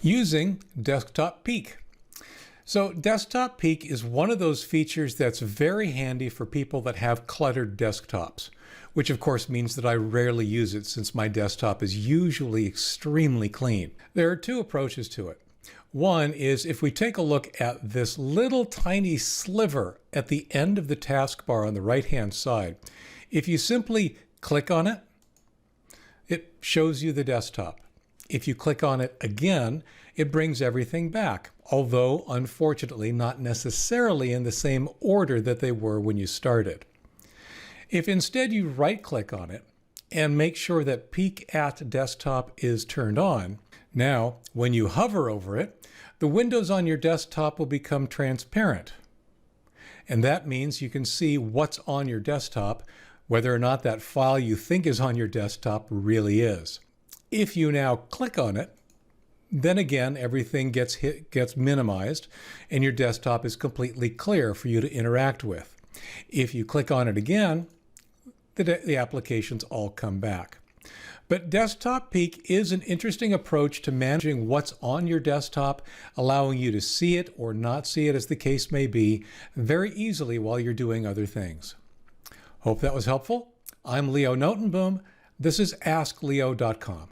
using Desktop Peek. So Desktop Peek is one of those features that's very handy for people that have cluttered desktops, which of course means that I rarely use it since my desktop is usually extremely clean. There are two approaches to it. One is if we take a look at this little tiny sliver at the end of the taskbar on the right-hand side, if you simply click on it, it shows you the desktop. If you click on it again, it brings everything back, although unfortunately not necessarily in the same order that they were when you started. If instead you right-click on it and make sure that Peek at Desktop is turned on, now when you hover over it, the windows on your desktop will become transparent. And that means you can see what's on your desktop, whether or not that file you think is on your desktop really is. If you now click on it, then again everything gets minimized and your desktop is completely clear for you to interact with. If you click on it again, the applications all come back. But Desktop Peek is an interesting approach to managing what's on your desktop, allowing you to see it or not see it as the case may be very easily while you're doing other things. Hope that was helpful. I'm Leo Notenboom. This is askleo.com.